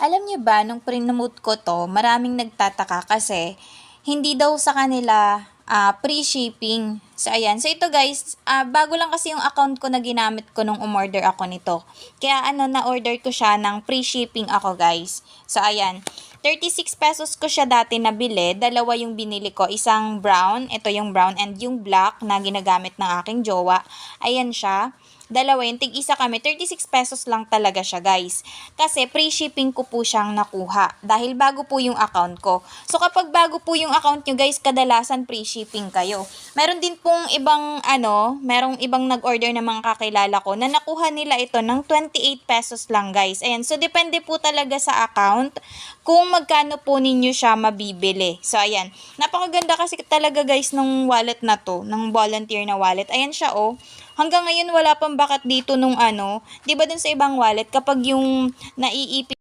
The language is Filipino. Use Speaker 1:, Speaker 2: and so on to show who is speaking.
Speaker 1: Alam niyo ba nung prinomote ko 'to, maraming nagtataka kasi hindi daw sa kanila, free shipping. So ayan, so ito guys, bago lang kasi yung account ko na ginamit ko nung umorder ako nito. Kaya ano, na-order ko siya ng free shipping ako guys. So ayan, ₱36 ko siya dati nabili, dalawa yung binili ko, isang brown, ito yung brown and yung black na ginagamit ng aking jowa. Ayan siya. Dalawa yun, tig-isa kami, ₱36 lang talaga siya guys. Kasi free shipping ko po siyang nakuha dahil bago po yung account ko. So kapag bago po yung account nyo guys, kadalasan free shipping kayo. Meron din pong ibang merong ibang nag-order na mga kakilala ko na nakuha nila ito ng ₱28 lang guys. Ayan, so depende po talaga sa account kung magkano po ninyo siya mabibili. So ayan, napakaganda kasi talaga guys nung wallet na to, ng volunteer na wallet. Ayan siya oh. Hanggang ngayon wala pang bakat dito nung 'di ba dun sa ibang wallet kapag yung naiipit